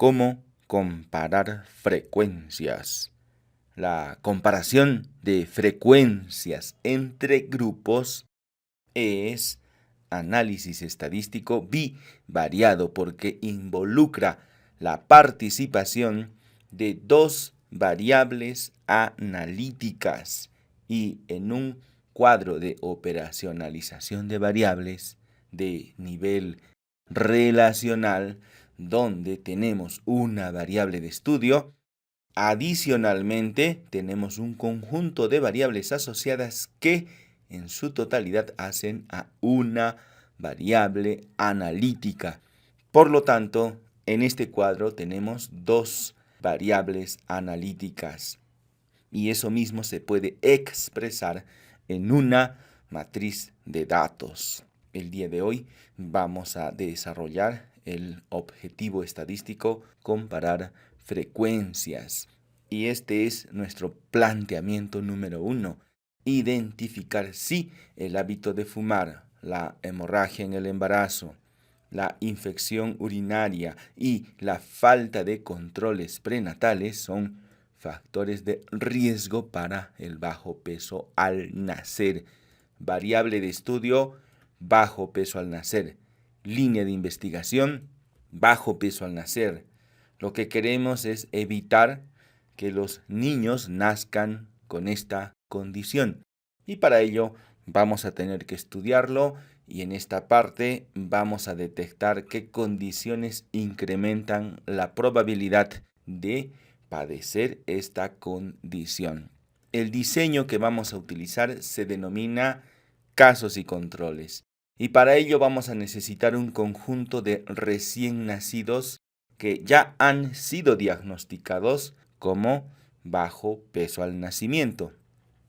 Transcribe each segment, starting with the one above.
cómo comparar frecuencias. La comparación de frecuencias entre grupos es análisis estadístico bivariado porque involucra la participación de dos variables analíticas y en un cuadro de operacionalización de variables de nivel relacional donde tenemos una variable de estudio. Adicionalmente, tenemos un conjunto de variables asociadas que en su totalidad hacen a una variable analítica. Por lo tanto, en este cuadro tenemos dos variables analíticas y eso mismo se puede expresar en una matriz de datos. El día de hoy vamos a desarrollar el objetivo estadístico comparar frecuencias. Y este es nuestro planteamiento número 1. Identificar si el hábito de fumar, la hemorragia en el embarazo, la infección urinaria y la falta de controles prenatales son factores de riesgo para el bajo peso al nacer. Variable de estudio, bajo peso al nacer. Línea de investigación, bajo peso al nacer. Lo que queremos es evitar que los niños nazcan con esta condición. Y para ello vamos a tener que estudiarlo y en esta parte vamos a detectar qué condiciones incrementan la probabilidad de padecer esta condición. El diseño que vamos a utilizar se denomina casos y controles. Y para ello vamos a necesitar un conjunto de recién nacidos que ya han sido diagnosticados como bajo peso al nacimiento.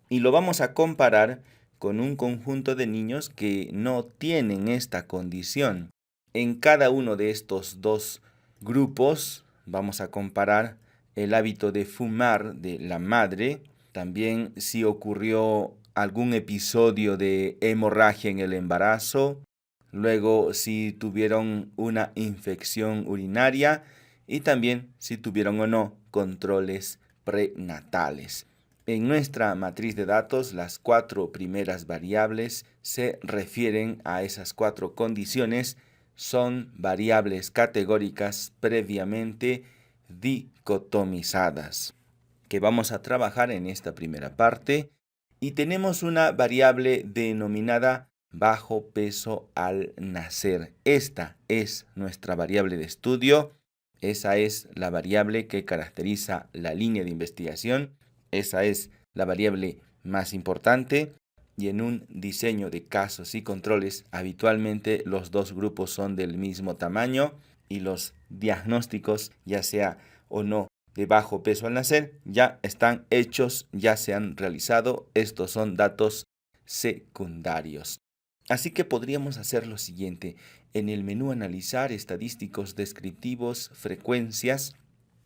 Y lo vamos a comparar con un conjunto de niños que no tienen esta condición. En cada uno de estos dos grupos vamos a comparar el hábito de fumar de la madre, también si ocurrió algún episodio de hemorragia en el embarazo, luego si tuvieron una infección urinaria y también si tuvieron o no controles prenatales. En nuestra matriz de datos, las 4 primeras variables se refieren a esas 4 condiciones. Son variables categóricas previamente dicotomizadas, que vamos a trabajar en esta primera parte. Y tenemos una variable denominada bajo peso al nacer. Esta es nuestra variable de estudio. Esa es la variable que caracteriza la línea de investigación. Esa es la variable más importante y en un diseño de casos y controles habitualmente los dos grupos son del mismo tamaño y los diagnósticos, ya sea o no de bajo peso al nacer, ya están hechos, ya se han realizado. Estos son datos secundarios. Así que podríamos hacer lo siguiente. En el menú analizar estadísticos descriptivos, frecuencias,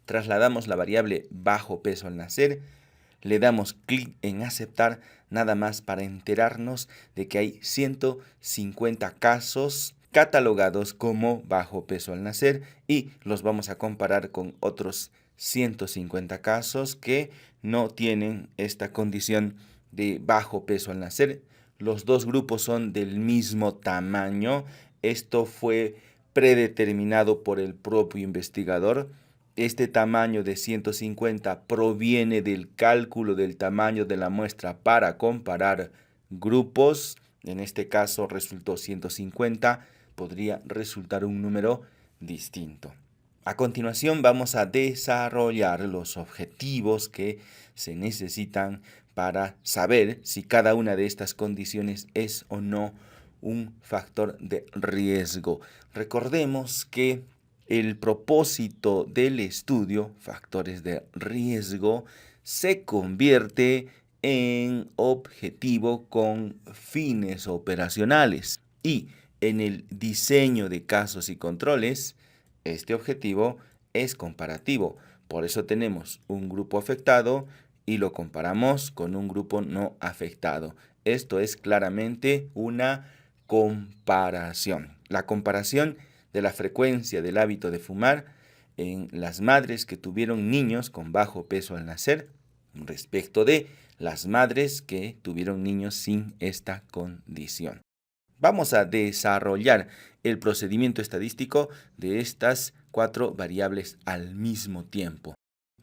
trasladamos la variable bajo peso al nacer, le damos clic en aceptar nada más para enterarnos de que hay 150 casos catalogados como bajo peso al nacer y los vamos a comparar con otros 150 casos que no tienen esta condición de bajo peso al nacer. Los dos grupos son del mismo tamaño. Esto fue predeterminado por el propio investigador. Este tamaño de 150 proviene del cálculo del tamaño de la muestra para comparar grupos. En este caso resultó 150, podría resultar un número distinto. A continuación vamos a desarrollar los objetivos que se necesitan para saber si cada una de estas condiciones es o no un factor de riesgo. Recordemos que el propósito del estudio, factores de riesgo, se convierte en objetivo con fines operacionales. Y en el diseño de casos y controles, este objetivo es comparativo. Por eso tenemos un grupo afectado y lo comparamos con un grupo no afectado. Esto es claramente una comparación. La comparación de la frecuencia del hábito de fumar en las madres que tuvieron niños con bajo peso al nacer respecto de las madres que tuvieron niños sin esta condición. Vamos a desarrollar el procedimiento estadístico de estas 4 variables al mismo tiempo.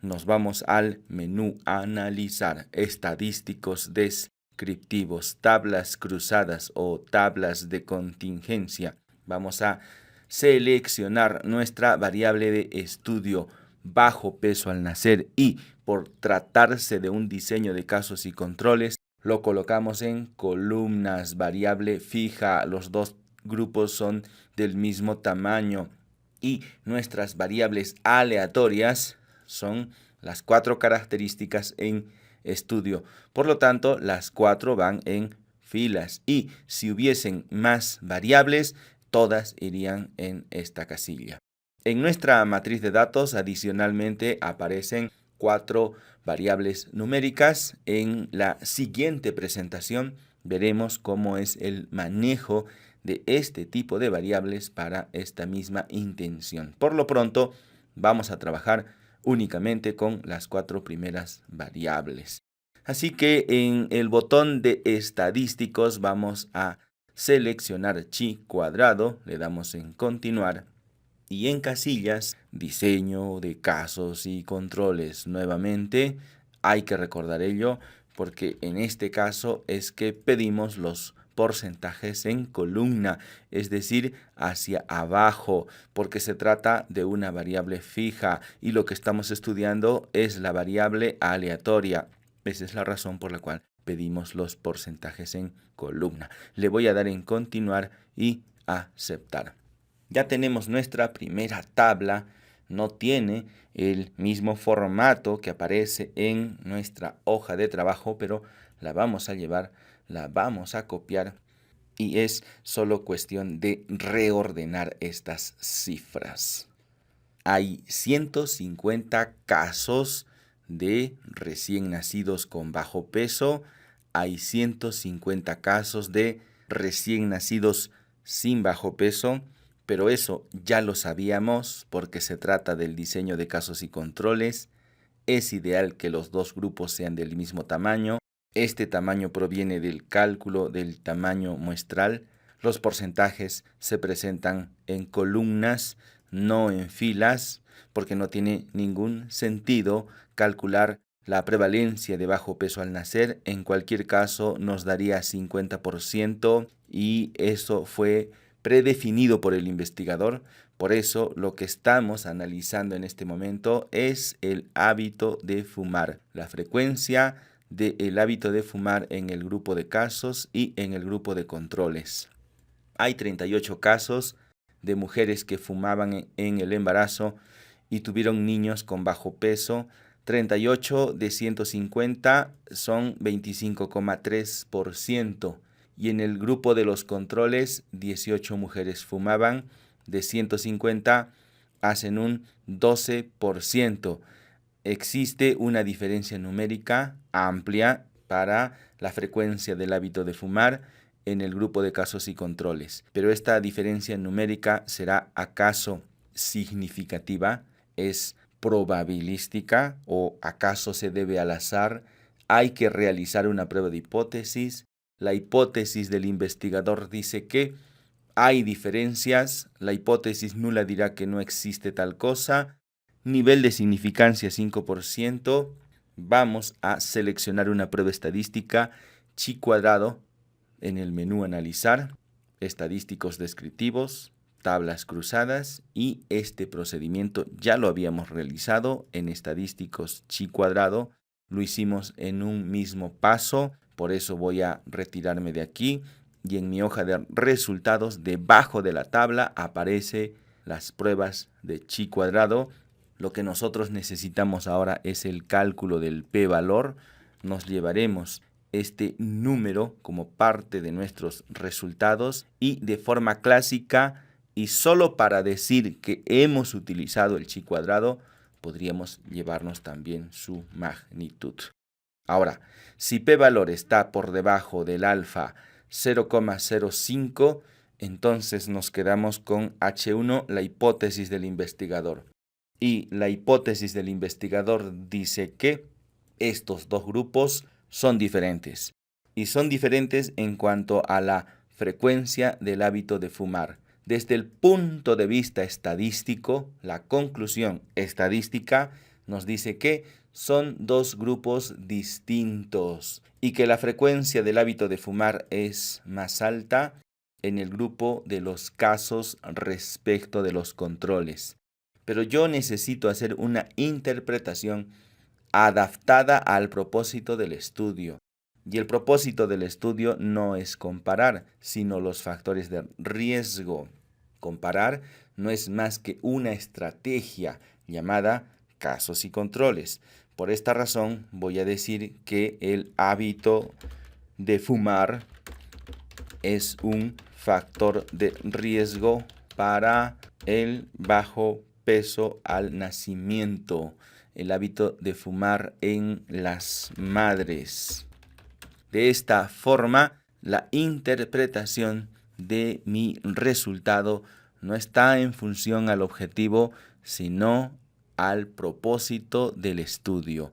Nos vamos al menú Analizar, estadísticos descriptivos, tablas cruzadas o tablas de contingencia. Vamos a seleccionar nuestra variable de estudio bajo peso al nacer y por tratarse de un diseño de casos y controles, lo colocamos en columnas, variable fija. Los dos grupos son del mismo tamaño y nuestras variables aleatorias son las 4 características en estudio. Por lo tanto, las 4 van en filas y si hubiesen más variables, todas irían en esta casilla. En nuestra matriz de datos, adicionalmente, aparecen 4 variables numéricas. En la siguiente presentación veremos cómo es el manejo de este tipo de variables para esta misma intención. Por lo pronto, vamos a trabajar únicamente con las 4 primeras variables. Así que en el botón de estadísticos vamos a seleccionar chi cuadrado, le damos en continuar y en casillas, diseño de casos y controles. Nuevamente, hay que recordar ello porque en este caso es que pedimos los porcentajes en columna, es decir, hacia abajo, porque se trata de una variable fija y lo que estamos estudiando es la variable aleatoria. Esa es la razón por la cual pedimos los porcentajes en columna. Le voy a dar en continuar y aceptar. Ya tenemos nuestra primera tabla, no tiene el mismo formato que aparece en nuestra hoja de trabajo, pero la vamos a llevar, la vamos a copiar y es solo cuestión de reordenar estas cifras. Hay 150 casos de recién nacidos con bajo peso, hay 150 casos de recién nacidos sin bajo peso, pero eso ya lo sabíamos porque se trata del diseño de casos y controles. Es ideal que los dos grupos sean del mismo tamaño. Este tamaño proviene del cálculo del tamaño muestral. Los porcentajes se presentan en columnas, no en filas, porque no tiene ningún sentido calcular la prevalencia de bajo peso al nacer. En cualquier caso nos daría 50% y eso fue predefinido por el investigador. Por eso lo que estamos analizando en este momento es el hábito de fumar, la frecuencia del hábito de fumar en el grupo de casos y en el grupo de controles. Hay 38 casos de mujeres que fumaban en el embarazo y tuvieron niños con bajo peso. 38 de 150 son 25,3%. Y en el grupo de los controles, 18 mujeres fumaban, de 150 hacen un 12%. Existe una diferencia numérica amplia para la frecuencia del hábito de fumar en el grupo de casos y controles, pero esta diferencia numérica será acaso significativa, es probabilística o acaso se debe al azar. Hay que realizar una prueba de hipótesis. La hipótesis del investigador dice que hay diferencias. La hipótesis nula dirá que no existe tal cosa. Nivel de significancia 5%. Vamos a seleccionar una prueba estadística chi cuadrado en el menú Analizar, estadísticos descriptivos, tablas cruzadas y este procedimiento ya lo habíamos realizado en estadísticos chi cuadrado. Lo hicimos en un mismo paso. Por eso voy a retirarme de aquí y en mi hoja de resultados debajo de la tabla aparece las pruebas de chi cuadrado. Lo que nosotros necesitamos ahora es el cálculo del p-valor. Nos llevaremos este número como parte de nuestros resultados y de forma clásica y solo para decir que hemos utilizado el chi cuadrado podríamos llevarnos también su magnitud. Ahora, si p-valor está por debajo del alfa 0,05, entonces nos quedamos con H1, la hipótesis del investigador. Y la hipótesis del investigador dice que estos dos grupos son diferentes. Y son diferentes en cuanto a la frecuencia del hábito de fumar. Desde el punto de vista estadístico, la conclusión estadística nos dice que son dos grupos distintos y que la frecuencia del hábito de fumar es más alta en el grupo de los casos respecto de los controles. Pero yo necesito hacer una interpretación adaptada al propósito del estudio. Y el propósito del estudio no es comparar, sino los factores de riesgo. Comparar no es más que una estrategia llamada casos y controles. Por esta razón voy a decir que el hábito de fumar es un factor de riesgo para el bajo peso al nacimiento, el hábito de fumar en las madres. De esta forma, la interpretación de mi resultado no está en función al objetivo, sino al propósito del estudio.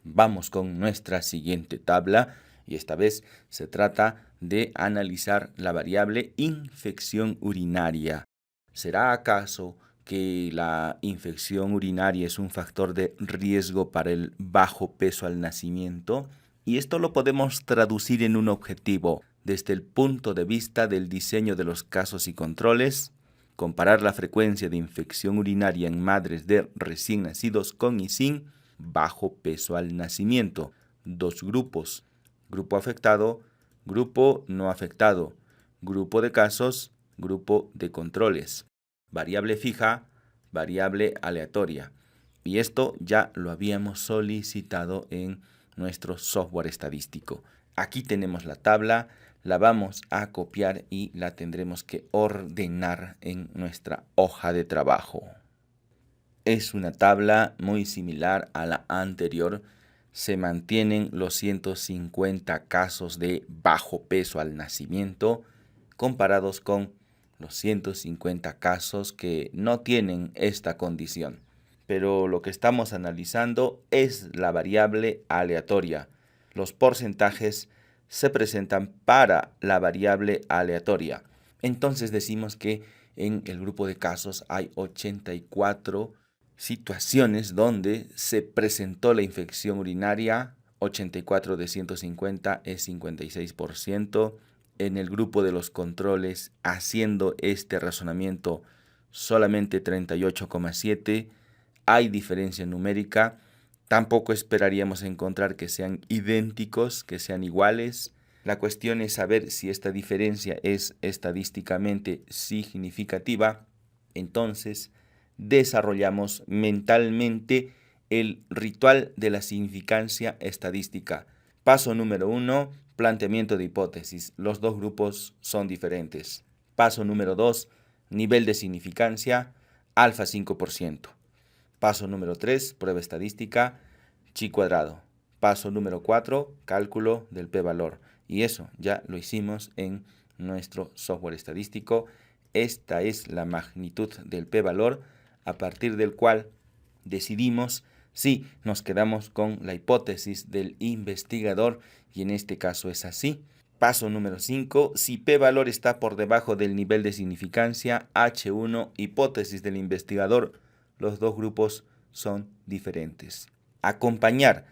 Vamos con nuestra siguiente tabla y esta vez se trata de analizar la variable infección urinaria. ¿Será acaso que la infección urinaria es un factor de riesgo para el bajo peso al nacimiento? Y esto lo podemos traducir en un objetivo desde el punto de vista del diseño de los casos y controles, comparar la frecuencia de infección urinaria en madres de recién nacidos con y sin bajo peso al nacimiento. Dos grupos: grupo afectado, grupo no afectado, grupo de casos, grupo de controles, variable fija, variable aleatoria. Y esto ya lo habíamos solicitado en nuestro software estadístico. Aquí tenemos la tabla, la vamos a copiar y la tendremos que ordenar en nuestra hoja de trabajo. Es una tabla muy similar a la anterior. Se mantienen los 150 casos de bajo peso al nacimiento comparados con los 150 casos que no tienen esta condición. Pero lo que estamos analizando es la variable aleatoria. Los porcentajes se presentan para la variable aleatoria. Entonces decimos que en el grupo de casos hay 84 situaciones donde se presentó la infección urinaria. 84 de 150 es 56%. En el grupo de los controles, haciendo este razonamiento, solamente 38,7%. Hay diferencia numérica. Tampoco esperaríamos encontrar que sean idénticos, que sean iguales. La cuestión es saber si esta diferencia es estadísticamente significativa. Entonces, desarrollamos mentalmente el ritual de la significancia estadística. Paso número 1, planteamiento de hipótesis. Los dos grupos son diferentes. Paso número 2, nivel de significancia, alfa 5%. Paso número 3, prueba estadística, chi cuadrado. Paso número 4, cálculo del p-valor. Y eso ya lo hicimos en nuestro software estadístico. Esta es la magnitud del p-valor, a partir del cual decidimos si nos quedamos con la hipótesis del investigador, y en este caso es así. Paso número 5, si p-valor está por debajo del nivel de significancia, H1, hipótesis del investigador, los dos grupos son diferentes. Acompañar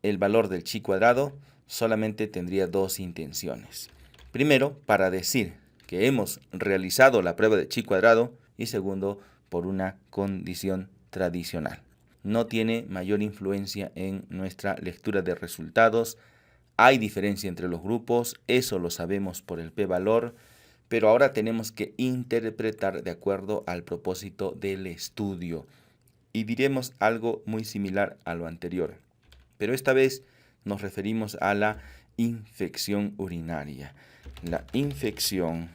el valor del chi cuadrado solamente tendría dos intenciones. Primero, para decir que hemos realizado la prueba de chi cuadrado, y segundo, por una condición tradicional. No tiene mayor influencia en nuestra lectura de resultados. Hay diferencia entre los grupos, eso lo sabemos por el p-valor, pero ahora tenemos que interpretar de acuerdo al propósito del estudio. Y diremos algo muy similar a lo anterior, pero esta vez nos referimos a la infección urinaria. La infección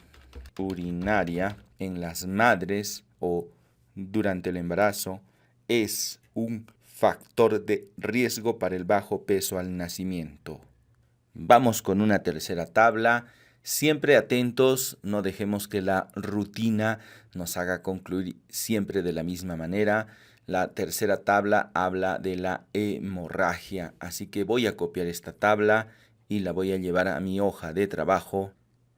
urinaria en las madres o durante el embarazo es un factor de riesgo para el bajo peso al nacimiento. Vamos con una tercera tabla Siempre atentos, no dejemos que la rutina nos haga concluir siempre de la misma manera. La tercera tabla habla de la hemorragia, así que voy a copiar esta tabla y la voy a llevar a mi hoja de trabajo.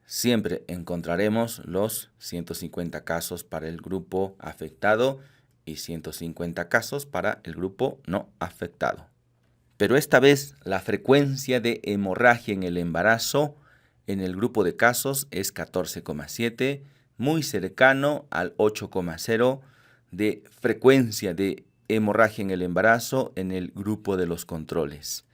Siempre encontraremos los 150 casos para el grupo afectado y 150 casos para el grupo no afectado. Pero esta vez la frecuencia de hemorragia en el embarazo en el grupo de casos es 14,7, muy cercano al 8,0 de frecuencia de hemorragia en el embarazo en el grupo de los controles.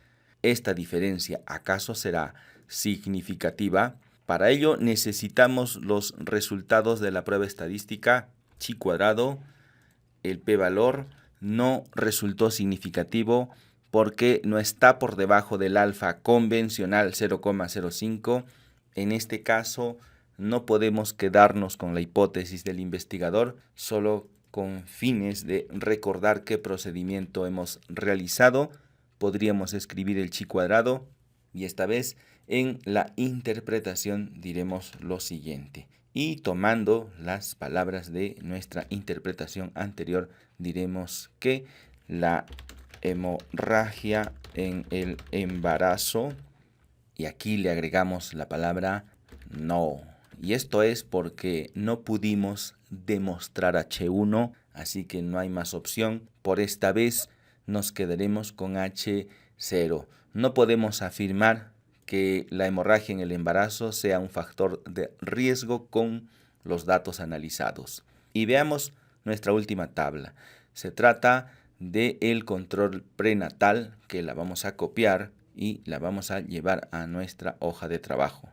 Esta diferencia acaso será significativa. Para ello necesitamos los resultados de la prueba estadística chi cuadrado. El p-valor no resultó significativo porque no está por debajo del alfa convencional 0,05. En este caso, no podemos quedarnos con la hipótesis del investigador, solo con fines de recordar qué procedimiento hemos realizado. Podríamos escribir el chi cuadrado y esta vez en la interpretación diremos lo siguiente. Y tomando las palabras de nuestra interpretación anterior, diremos que la hemorragia en el embarazo, y aquí le agregamos la palabra no. Y esto es porque no pudimos demostrar H1, así que no hay más opción. Por esta vez nos quedaremos con H0. No podemos afirmar que la hemorragia en el embarazo sea un factor de riesgo con los datos analizados. Y veamos nuestra última tabla. Se trata del control prenatal, que la vamos a copiar y la vamos a llevar a nuestra hoja de trabajo.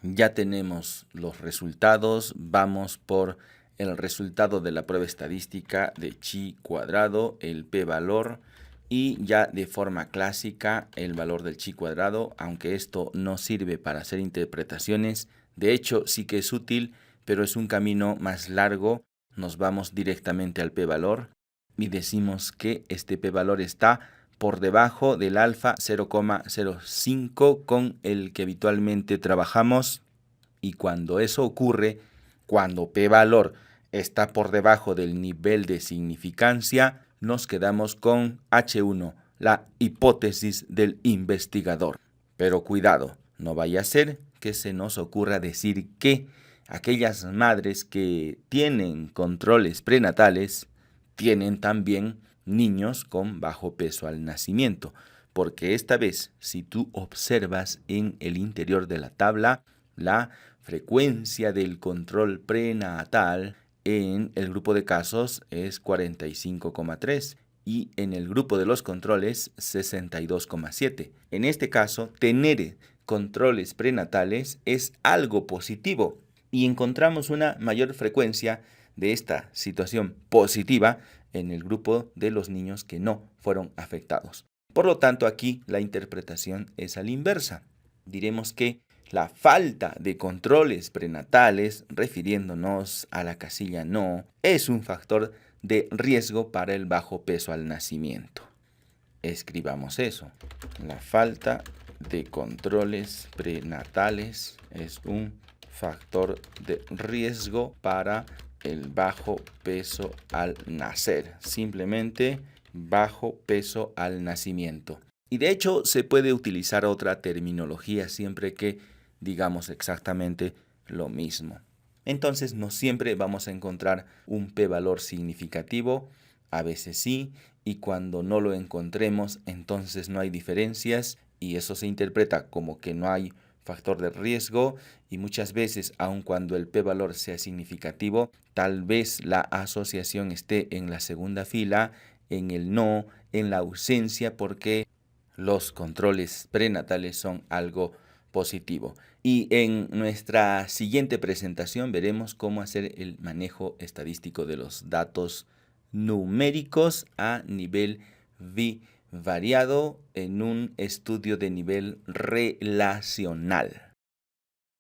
Ya tenemos los resultados. Vamos por el resultado de la prueba estadística de chi cuadrado, el p-valor, y ya de forma clásica el valor del chi cuadrado, aunque esto no sirve para hacer interpretaciones. De hecho, sí que es útil, pero es un camino más largo. Nos vamos directamente al p-valor y decimos que este p-valor está por debajo del alfa 0,05 con el que habitualmente trabajamos. Y cuando eso ocurre, cuando p-valor está por debajo del nivel de significancia, nos quedamos con H1, la hipótesis del investigador. Pero cuidado, no vaya a ser que se nos ocurra decir que aquellas madres que tienen controles prenatales tienen también niños con bajo peso al nacimiento, porque esta vez, si tú observas en el interior de la tabla, la frecuencia del control prenatal en el grupo de casos es 45,3 y en el grupo de los controles 62,7. En este caso, tener controles prenatales es algo positivo y encontramos una mayor frecuencia de esta situación positiva en el grupo de los niños que no fueron afectados. Por lo tanto, aquí la interpretación es a la inversa. Diremos que la falta de controles prenatales, refiriéndonos a la casilla no, es un factor de riesgo para el bajo peso al nacimiento. Escribamos eso. La falta de controles prenatales es un factor de riesgo para el bajo peso al nacer. Simplemente bajo peso al nacimiento. Y de hecho se puede utilizar otra terminología siempre que digamos exactamente lo mismo. Entonces no siempre vamos a encontrar un p-valor significativo, a veces sí, y cuando no lo encontremos entonces no hay diferencias y eso se interpreta como que no hay factor de riesgo y muchas veces aun cuando el p-valor sea significativo, tal vez la asociación esté en la segunda fila, en el no, en la ausencia, porque los controles prenatales son algo positivo. Y en nuestra siguiente presentación veremos cómo hacer el manejo estadístico de los datos numéricos a nivel bivariado en un estudio de nivel relacional.